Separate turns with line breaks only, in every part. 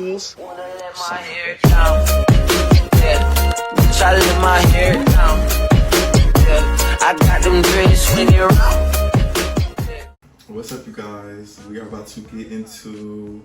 Wanna let my hair down, yeah. Try to let my hair down, yeah. I got them dreads swinging around.
What's up, you guys? We are about to get into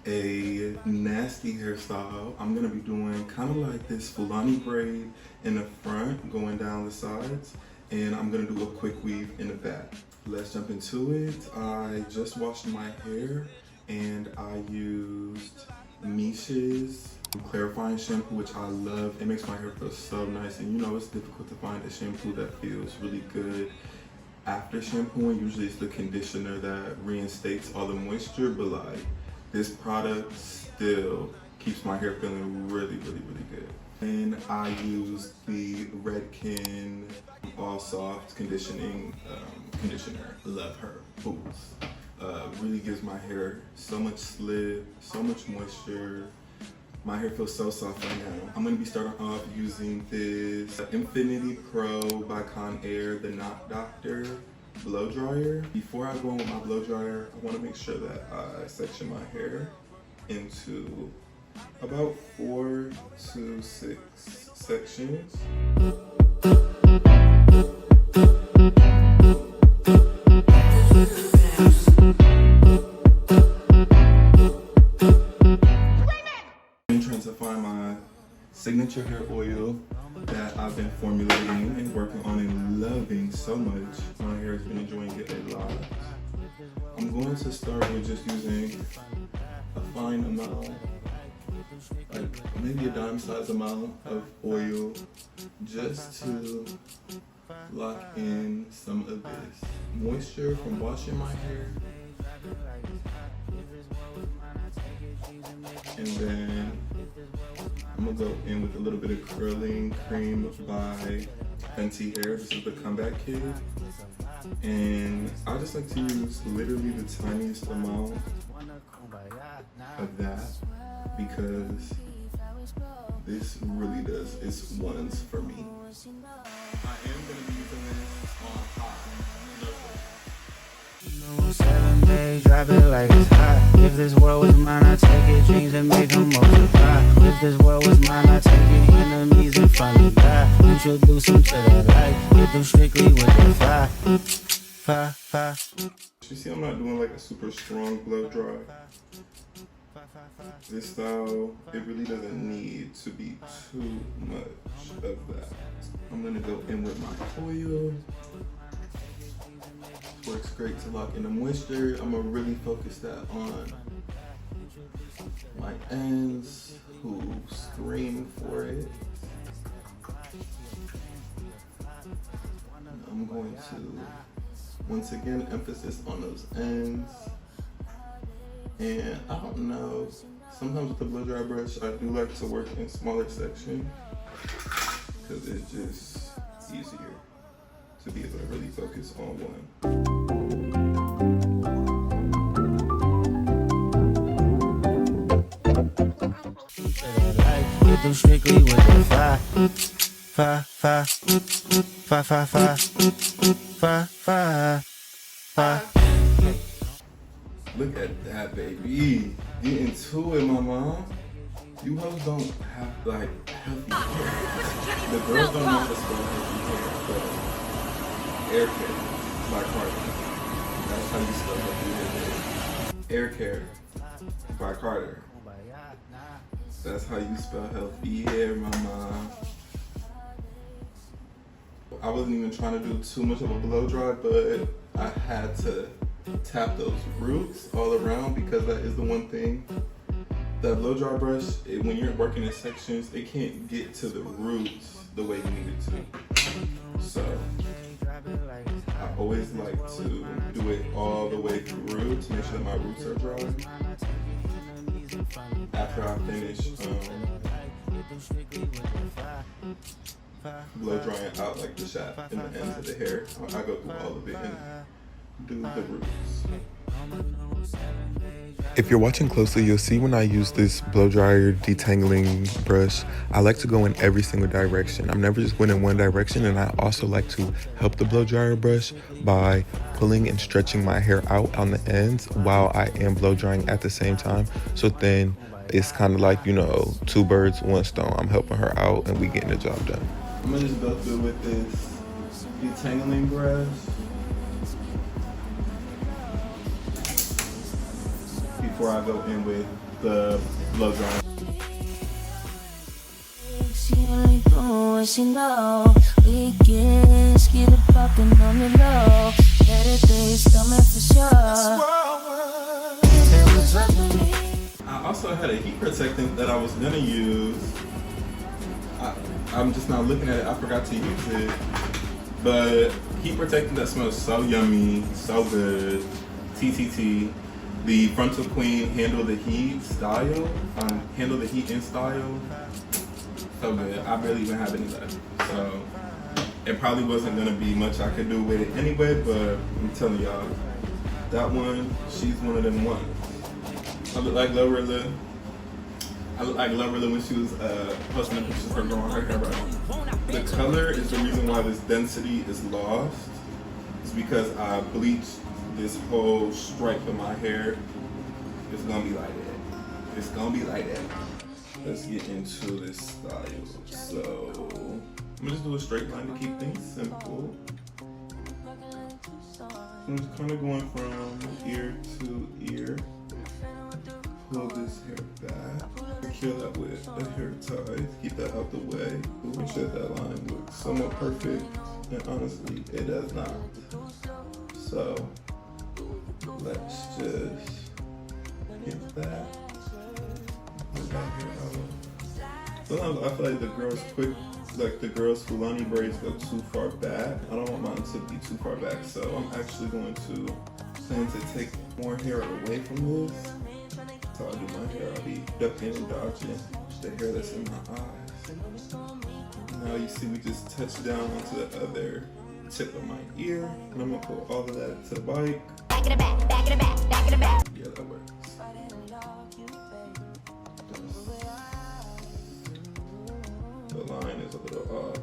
a nasty hairstyle. I'm gonna be doing kind of like this Fulani braid in the front, going down the sides, and I'm gonna do a quick weave in the back. Let's jump into it. I just washed my hair and I used Mish's clarifying shampoo, which I love. It makes my hair feel so nice, and you know it's difficult to find a shampoo that feels really good after shampooing. Usually it's the conditioner that reinstates all the moisture, but like this product still keeps my hair feeling really good. And I used the Redken All Soft conditioning conditioner. Love her boots. Really gives my hair so much slip, so much moisture. My hair feels so soft right now. I'm gonna be starting off using this Infinity Pro by Conair, the Knot Doctor blow dryer. Before I go in with my blow dryer, I wanna make sure that I section my hair into about 4 to 6 sections. Signature hair oil that I've been formulating and working on and loving so much. My hair has been enjoying it a lot. I'm going to start with just using a fine amount, like maybe a dime size amount of oil, just to lock in some of this moisture from washing my hair. And then I'm gonna go in with a little bit of curling cream by Fenty Hair. This is the comeback kit. And I just like to use literally the tiniest amount of that because this really does its ones for me. I am gonna be using this on high.
Drive it like it's hot. If this world was mine, I'd take it. Dreams and make them multiply. If this world was mine, I'd take it. Enemies and finally die. Introduce them to that life. Get them strictly with the fire.
You see, I'm not doing like a super strong blow dry. This style, it really doesn't need to be too much of that. I'm gonna go in with my oil. Works great to lock in the moisture. I'm gonna really focus that on my ends who scream for it. And I'm going to, once again, emphasis on those ends. And I don't know, sometimes with the blow dry brush, I do like to work in smaller sections because it's just easier to be able to really focus on one.
Get them strictly with the fire.
Look at that, baby. Get into it, mama. You hoes don't have like healthy hair. The girls don't know how to spell healthy hair, but Air Care by Carter. That's how you spell healthy hair. Air Care by Carter. That's how you spell healthy hair, mama. I wasn't even trying to do too much of a blow dry, but I had to tap those roots all around because that is the one thing. The blow dry brush, when you're working in sections, it can't get to the roots the way you need it to. So I always like to do it all the way through to make sure that my roots are dry. After I finish blow drying out like the shaft and the ends of the hair, I go through all of it and do the roots.
If you're watching closely, you'll see when I use this blow dryer detangling brush, I like to go in every single direction. I'm never just going in one direction, and I also like to help the blow dryer brush by pulling and stretching my hair out on the ends while I am blow drying at the same time. So then it's kind of like, you know, two birds, one stone. I'm helping her out and we getting the job done.
I'm gonna just go through with this detangling brush before I go in with the blow dry.
She only doing what she know. Weekends, get it poppin' on the low. Better days coming for sure.
I also had a heat protectant that I was gonna use. I'm just not looking at it. I forgot to use it. But heat protectant that smells so yummy, so good. TTT. The Frontal Queen Handle the Heat style. Handle the Heat in style. So good. I barely even have any left. So it probably wasn't gonna be much I could do with it anyway, but I'm telling y'all, that one, she's one of them ones. I look like Glorilla. I look like Glorilla when she was posting the pictures of her growing her hair out. The color is the reason why this density is lost. It's because I bleached this whole stripe of my hair. It's gonna be like that. It's gonna be like that. Let's get into this style. So I'm gonna just do a straight line to keep things simple. I'm just kind of going from ear to ear. Pull this hair back. Kill that with a hair tie. Keep that out the way. Make sure that line looks somewhat perfect. And honestly, it does not. So let's just get that. Pull that hair out. Sometimes I feel like the girls' Fulani braids go too far back. I don't want mine to be too far back, so I'm actually going to plan to take more hair away from this. So I'll do my hair, I'll be ducking and dodging the hair that's in my eyes. Now you see we just touched down onto the other tip of my ear, and I'm gonna pull all of that to the bike.
Back in the back, back in the back, back in the back.
Yeah, that works. The line is a little off.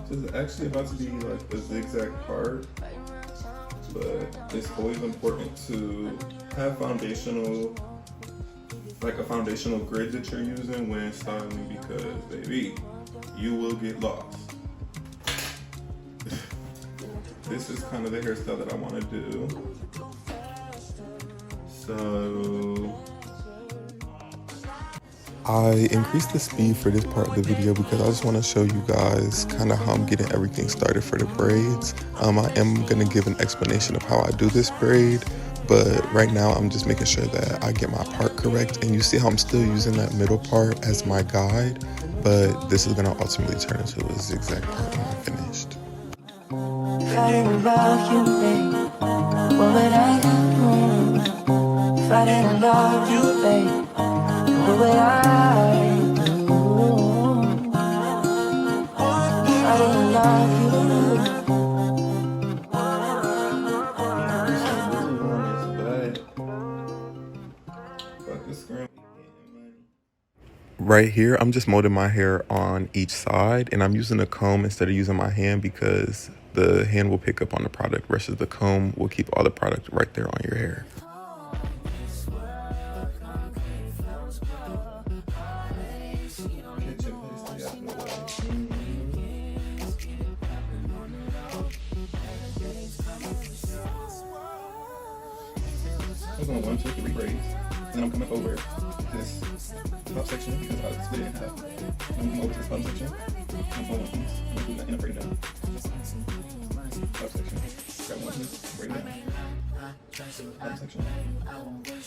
This is actually about to be like a zigzag part, but it's always important to have a foundational grid that you're using when styling, because baby, you will get lost. This is kind of the hairstyle that I want to do. So
I increased the speed for this part of the video because I just want to show you guys kind of how I'm getting everything started for the braids. I am going to give an explanation of how I do this braid, but right now I'm just making sure that I get my part correct. And you see how I'm still using that middle part as my guide, but this is going to ultimately turn into a zigzag part when I'm finished.
Fighting about you, babe. What would I do? Fighting about you, babe. What would I do? Fighting about you.
Right here, I'm just molding my hair on each side, and I'm using a comb instead of using my hand because the hand will pick up on the product versus the comb will keep all the product right there on your hair.
I'm going 1, 2, 3 braids, and then I'm coming over this top section because I split it in half. I'm going over to this bottom section. I'm going one piece. I'm doing that in a braid down. Top section. Grab one piece, braid down. Bottom section. Grab one piece,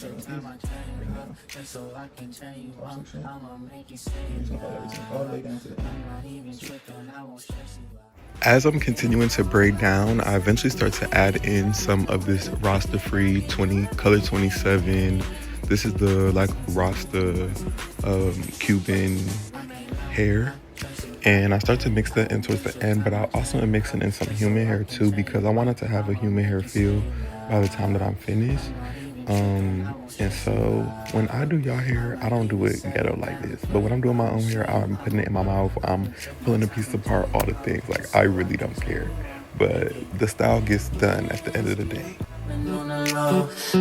braid down. Top section. I'm just gonna follow everything all the way down to the end.
As I'm continuing to braid down, I eventually start to add in some of this Rasta Free color 27. This is the like Rasta Cuban hair. And I start to mix that in towards the end, but I also am mixing in some human hair too because I wanted to have a human hair feel by the time that I'm finished. And so when I do y'all hair, I don't do it ghetto like this. But when I'm doing my own hair, I'm putting it in my mouth, I'm pulling a piece apart, all the things. Like, I really don't care. But the style gets done at the end of the day.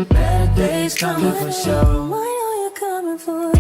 Better days coming for sure. Why are you coming for?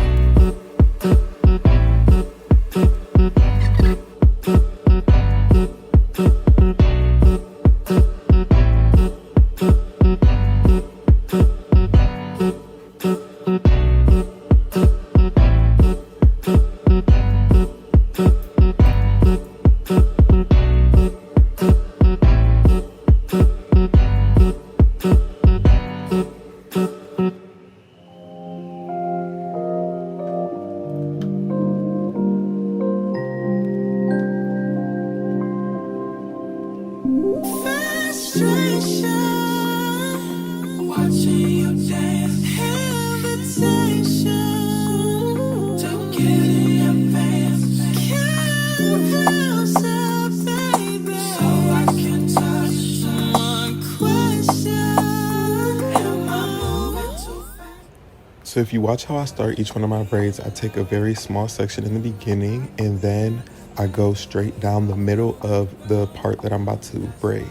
So if you watch how I start each one of my braids, I take a very small section in the beginning and then I go straight down the middle of the part that I'm about to braid.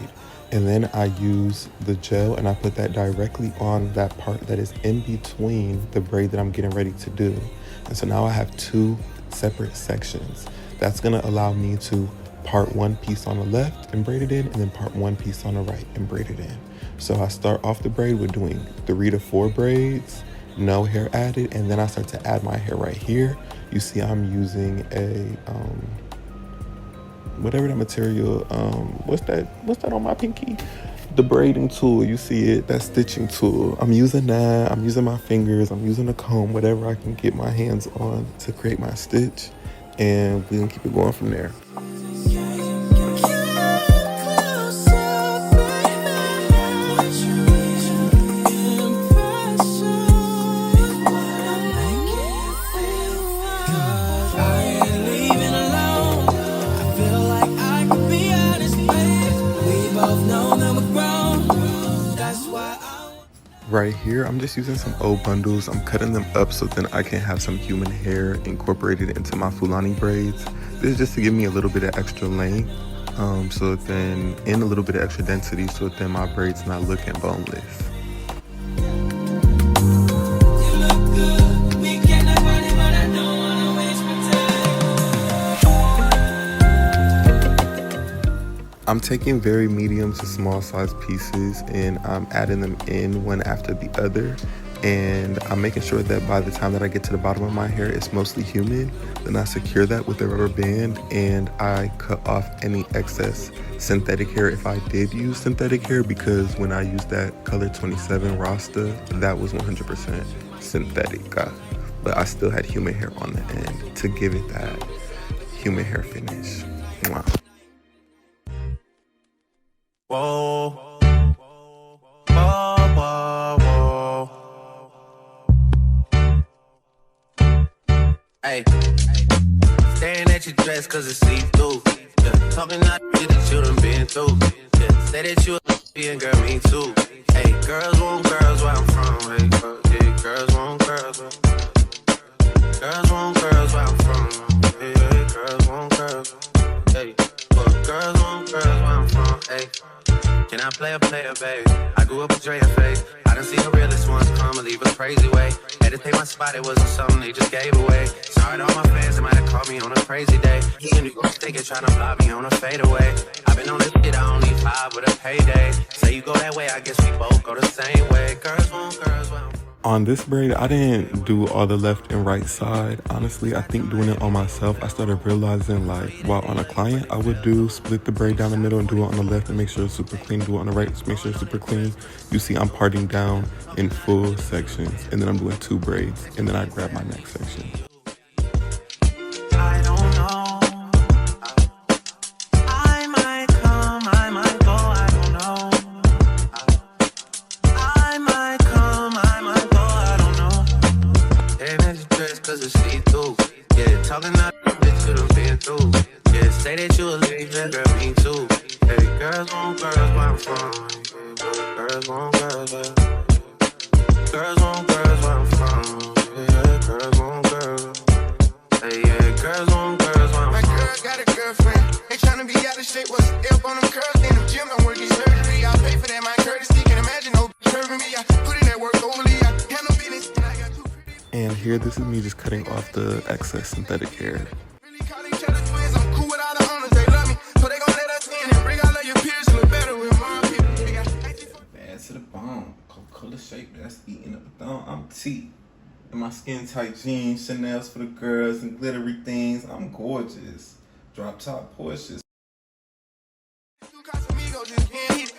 And then I use the gel and I put that directly on that part that is in between the braid that I'm getting ready to do. And so now I have two separate sections. That's gonna allow me to part one piece on the left and braid it in, and then part one piece on the right and braid it in. So I start off the braid with doing 3 to 4 braids, no hair added, and then I start to add my hair right here. You see I'm using a whatever that material, what's that on my pinky? The braiding tool, you see it, that stitching tool. I'm using that, I'm using my fingers, I'm using a comb, whatever I can get my hands on to create my stitch, and we're gonna keep it going from there. Right here, I'm just using some old bundles. I'm cutting them up so then I can have some human hair incorporated into my Fulani braids. This is just to give me a little bit of extra length, so then, and a little bit of extra density, so then my braids not looking boneless. I'm taking very medium to small size pieces and I'm adding them in one after the other, and I'm making sure that by the time that I get to the bottom of my hair it's mostly humid. Then I secure that with a rubber band and I cut off any excess synthetic hair if I did use synthetic hair, because when I used that color 27 Rasta, that was 100% synthetic, but I still had human hair on the end to give it that human hair finish. Wow.
Whoa, whoa, whoa, whoa. Hey, staring at your dress cause it's see-through. Yeah, talking out shit that you done been through. Yeah, say that you a lesbian, girl, me too. Hey, girls want girls where I'm from. Hey, yeah, girls want girls where girls want girls where I'm from. Hey, girls want girls. Hey, but girls want girls where I'm from. Hey. Can I play a player, babe? I grew up with Dre and Faith. I done seen the realest ones come and leave a crazy way. Had to take my spot, it wasn't something they just gave away. Sorry to all my fans, they might have called me on a crazy day. He and you gon' stick it, tryna block me on a fadeaway. I've been on this shit, I only 5 with a payday. Say you go that way, I guess we both go the same way. Girls want girls, well,
On this braid, I didn't do all the left and right side. Honestly, I think doing it on myself, I started realizing, like, while on a client, I would do split the braid down the middle and do it on the left and make sure it's super clean. Do it on the right, make sure it's super clean. You see, I'm parting down in full sections, and then I'm doing 2 braids, and then I grab my next section.
I don't know. I might come, I might go, I don't know. I might come, I might go, I don't know. Staring at your dress cause it's see-through. Yeah, talking out bitch you done been through. Yeah, say that you a lesbian, girl, me too. Hey, girls want girls where I'm from. Hey, girls want girls where Girls want girls where I'm from. Yeah, girls want girls. Hey, yeah, girls want girls where I'm from.
My girl got a girlfriend. They tryna be out of shape. What's up on them curls? In the gym, I'm working surgery. I pay for that, my courtesy. Can imagine no curving me. I put in that work overly. I handle business. And I got two pretty.
And here, this is me just cutting off the excess synthetic hair.
Really call each other twins. I'm cool with all the owners. They love me. So they gon' let us in and bring all of your peers to look better with my people. We got
Bad to the bone. Coca-Cola shake, that's eating up a thumb. I'm T. In my skin tight jeans, Chanel's for the girls, and glittery things. I'm gorgeous. Drop top Porsches.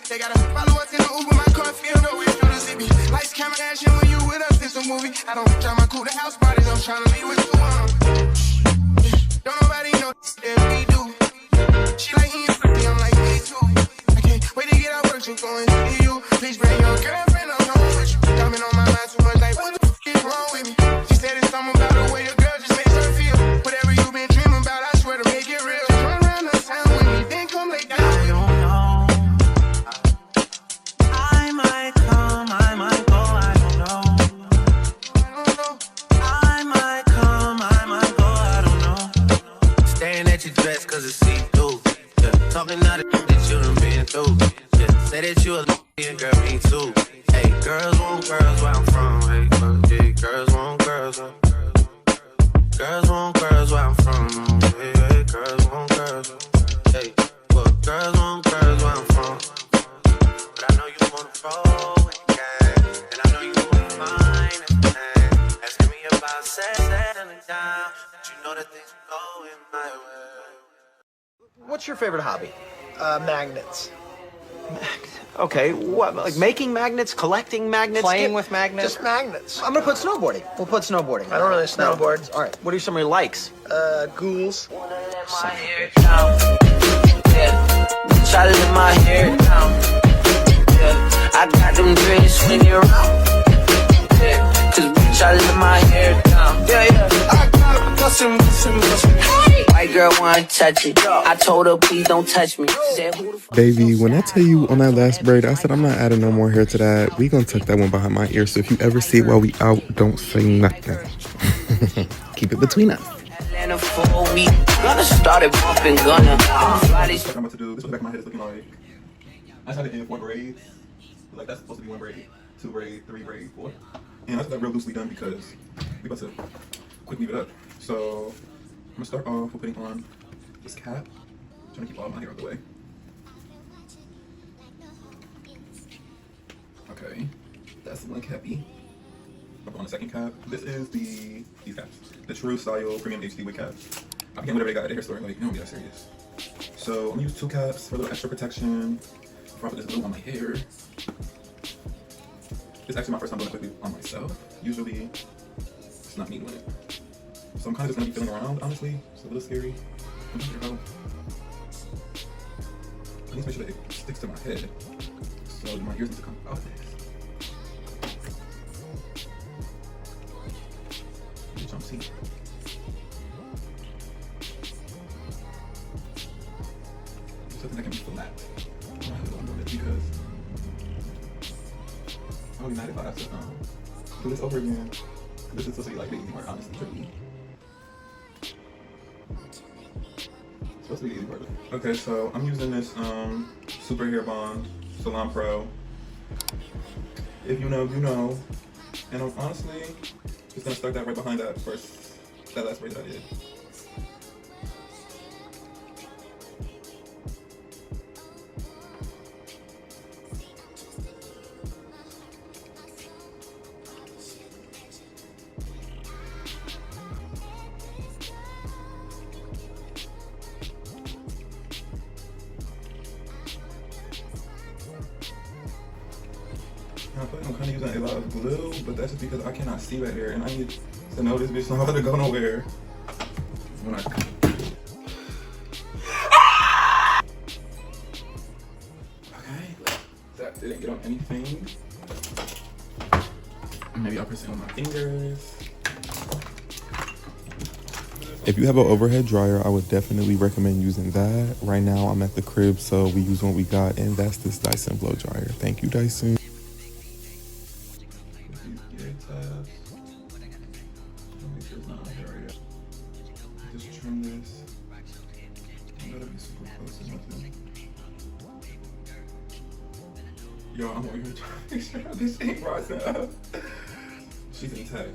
They gotta follow us in the Uber, my car feel no way through the city. Lights, camera, action when you with us, it's a movie. I don't try my cool to house parties, I'm trying to leave with you. Don't nobody know that we do. She like eating pretty, I'm like me too. I can't wait to get out work, so go and see you. Please bring your girlfriend along with you. Diamond on my mind too much, like what the f is wrong with me? She said it's something about the way your girl just makes her feel. Whatever you been dreaming about, I swear to make it real. Just run around the town with me, then come lay down.
I don't know. I might come, I might go, I don't know. I might come, I might go, I don't know. Staring at your dress cause it's see-through. Yeah. Talking out of that you done been through. Yeah. Say that you a and girl, me too. Hey, girls want girls where I'm from. Hey, girls want girls. Girls want girls where I'm from. Hey, girls want girls. Hey, well, girls want girls where I'm from. But I know you wanna roll with the gang, and I know you wanna find everything. Asking me about settling down, but you know that things are going my way.
What's your favorite hobby?
Magnets.
Okay, what, like making magnets, collecting magnets?
Playing with magnets?
Just magnets. I'm gonna put snowboarding. We'll put snowboarding.
I don't really snowboard.
All right, what are some of your likes?
Ghouls.
Let my hair down. Yeah. Bitch, I let my hair down. Yeah. I got them dreads swinging around. Yeah. Cause bitch, I let my hair down. Yeah, yeah. I got a custom. White girl wanna touch it. I told her, please don't touch me. Said, who the fuck?
Baby, when I tell you on that last braid, I said I'm not adding no more hair to that. We gonna tuck that one behind my ear, so if you ever see it while we out, don't say nothing. Keep it between us.
Atlanta for a week. Gonna start it bumping, gonna fly this.
What I'm about to do, this is what the back of my head is looking like. I just had it in 4 braids. Like that's supposed to be 1 braid, 2 braid, 3 braid, 4. And I just got real loosely done because we about to quick leave it up. So I'm gonna start off with putting on this cap. I'm trying to keep all my hair out of the way. Okay, that's the one cappy. Up on the second cap. This is these caps. The True Style Premium HD wig caps. I became whatever they got at the hair store. Like, don't be that serious. So I'm gonna use 2 caps for a little extra protection. Before I put this glue on my hair. It's actually my first time doing it quickly on myself. Usually, it's not me doing it. So I'm kind of just gonna be feeling around, honestly. It's a little scary. I'm not sure how. I need to make sure that it sticks to my head. So my ears need to come out of this. Bitch, I'm seeing. Something that can be flat. I'm doing this because I'm gonna be mad if I have to do this over again. This is supposed to be like the easy part, honestly, truly. It's supposed to be the easy part. Okay, so I'm using this Super Hair Bond Salon Pro. If you know, you know. And I'm honestly just gonna start that right behind that last braid that I did. I'm kind of using a lot of glue, but that's just because I cannot see right here, and I need to know this bitch not to go nowhere. When I... Okay, that didn't get on anything. Maybe I'll press it on my fingers.
If you have an overhead dryer, I would definitely recommend using that. Right now, I'm at the crib, so we use what we got, and that's this Dyson blow dryer. Thank you, Dyson.
Yo, I'm over here trying to make sure this ain't rising up. She's in tech.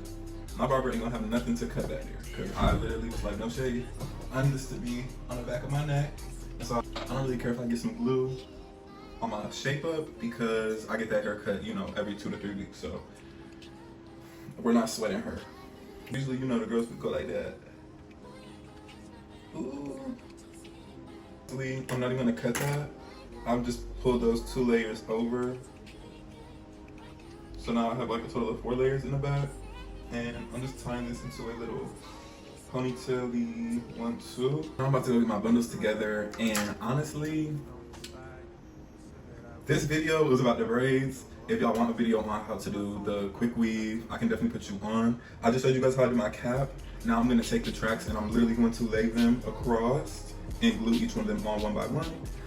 My barber ain't gonna have nothing to cut back there. Cause I literally was like, no shade. I need this to be on the back of my neck. And so I don't really care if I get some glue on my shape up because I get that haircut, you know, every 2 to 3 weeks. So we're not sweating her. Usually, you know, the girls would go like that. Ooh. I'm not even gonna cut that. I'll just pull those 2 layers over. So now I have like a total of 4 layers in the back. And I'm just tying this into a little ponytail-y 1, 2. I'm about to go get my bundles together, and honestly, this video was about the braids. If y'all want a video on how to do the quick weave, I can definitely put you on. I just showed you guys how to do my cap. Now I'm gonna take the tracks and I'm literally going to lay them across and glue each one of them on 1 by 1.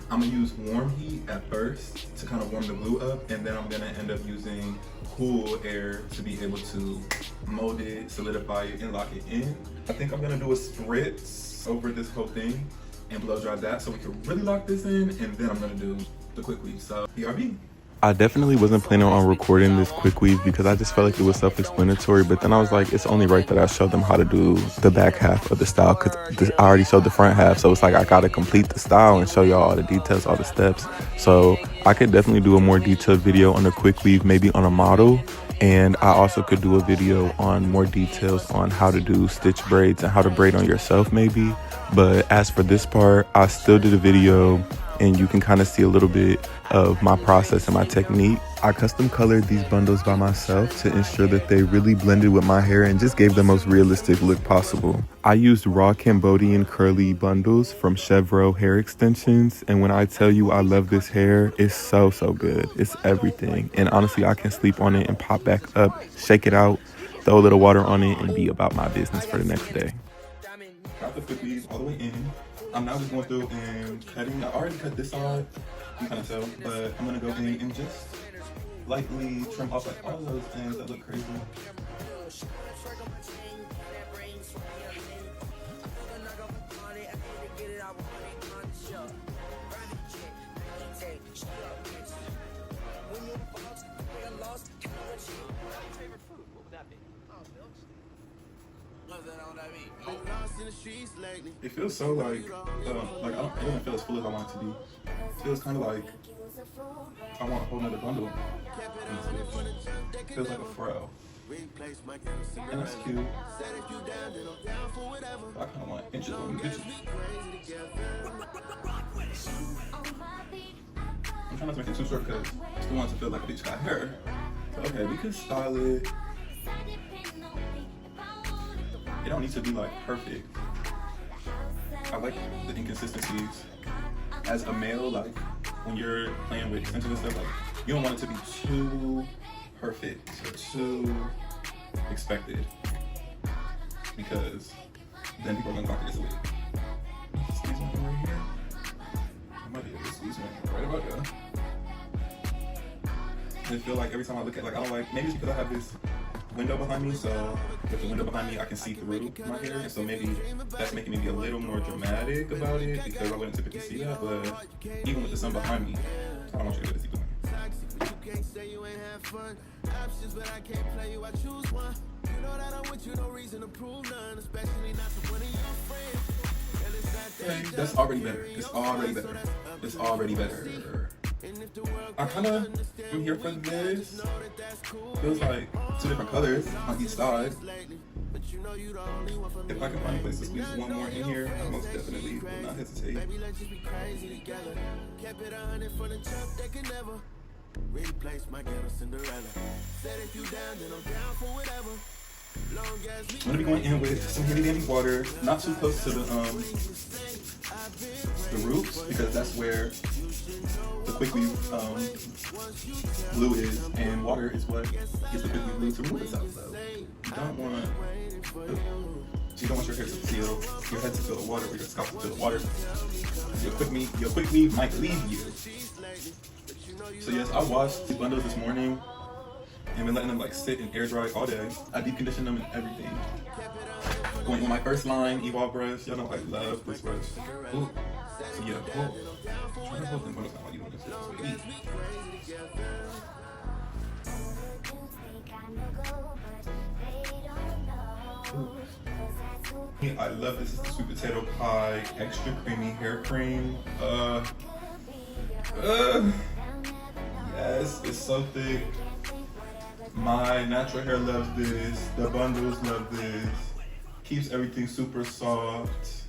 I'm gonna use warm heat at first to kind of warm the glue up, and then I'm gonna end up using cool air to be able to mold it, solidify it, and lock it in. I think I'm gonna do a spritz over this whole thing and blow dry that so we can really lock this in, and then I'm gonna do the quick weave. So, BRB.
I definitely wasn't planning on recording this quick weave because I just felt like it was self-explanatory, but then I was like, it's only right that I show them how to do the back half of the style because I already showed the front half, so it's like I gotta complete the style and show y'all all the details, all the steps. So I could definitely do a more detailed video on the quick weave, maybe on a model, and I also could do a video on more details on how to do stitch braids and how to braid on yourself maybe. But as for this part, I still did a video and you can kind of see a little bit of my process and my technique. I custom colored these bundles by myself to ensure that they really blended with my hair and just gave the most realistic look possible. I used raw Cambodian curly bundles from Cheveux hair extensions, and when I tell you I love this hair, it's so good. It's everything, and honestly I can sleep on it and pop back up, shake it out, throw a little water on it, and be about my business for the next day.
Got the quick weave all the way in. I'm now just going through and cutting. I already cut this side, you kind of tell, but I'm gonna go in and just lightly trim off like all of those ends that look crazy. It feels so like it doesn't feel as full as I want it to be. It feels kind of like I want a whole nother bundle. It feels like a fro. And that's cute. I kind of want inches on inches. I'm trying not to make it too short because I still want it to feel like a bitch got hair. So, okay, we can style it. It don't need to be like perfect. I like the inconsistencies. As a male, like when you're playing with extensions and stuff, like you don't want it to be too perfect or too expected, because then people are gonna copy this away. Squeeze one right here. I might be able to squeeze one right about there. I feel like every time I look at, like, I don't like, maybe it's because I have this window behind me, so with the window behind me I can see through my hair, and so maybe that's making me be a little more dramatic about it because I wouldn't typically see that. But even with the sun behind me, I don't want you to see behind me. Okay, that's already better. It's already better. It's already better. I kind of am here for this. Feels like 2 different colors on each side. If I can find a place to squeeze one more in here, I most definitely will not hesitate. I'm gonna be going in with some handy dandy water, not too close to the roots, because that's where the quick weave glue is, and water is what gets the quick weave glue to remove itself. So you don't want your hair to feel, your head to feel the water, or your scalp to feel the water. Your quick weave might leave you. So yes, I washed the bundles this morning and been letting them like sit and air dry all day. I deep conditioned them and everything. Going with my first line Evolve brush. Y'all know I love this brush. Ooh. So yeah, try to hold them bundles out while you want this. I love this. It's the sweet potato pie, extra creamy hair cream. Yes, it's so thick. My natural hair loves this. The bundles love this. Keeps everything super soft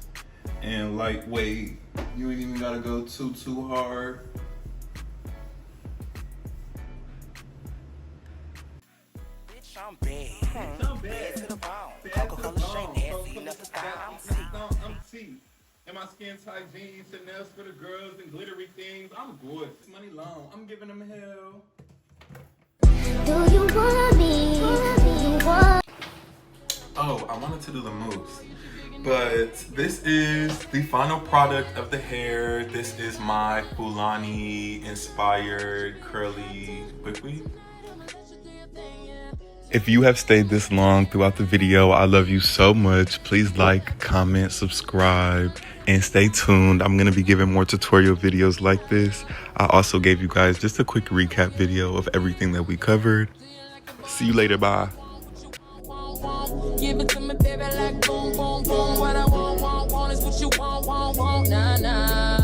and lightweight. You ain't even gotta go too hard.
I'm bad to the bone. Coca-Cola straight nasty, enough to style.
I'm T. And my skin tight jeans, Chanel's for the girls and glittery things. I'm good. It's money long. I'm giving them hell.
Do you want me?
Oh, I wanted to do the mousse. But this is the final product of the hair. This is my Fulani inspired curly buckwheat.
If you have stayed this long throughout the video, I love you so much. Please like, comment, subscribe, and stay tuned. I'm gonna be giving more tutorial videos like this. I also gave you guys just a quick recap video of everything that we covered. See you later, bye.
Give it to me, baby, like boom, boom, boom. What I want is what you want, nah, nah.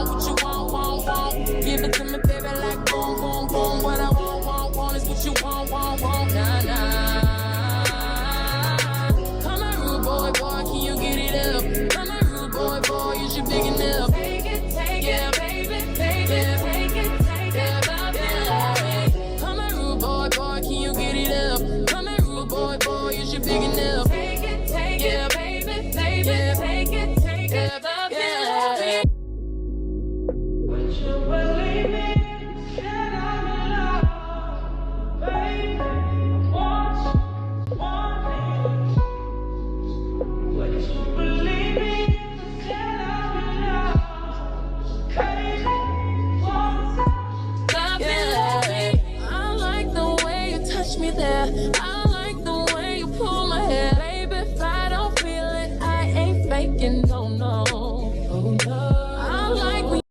What you want. Give it to me, baby, like boom, boom, boom. What I want is what you want, nah, nah. Come on, rude boy, can you get it up? Come on, rude boy, is you big enough? Yeah.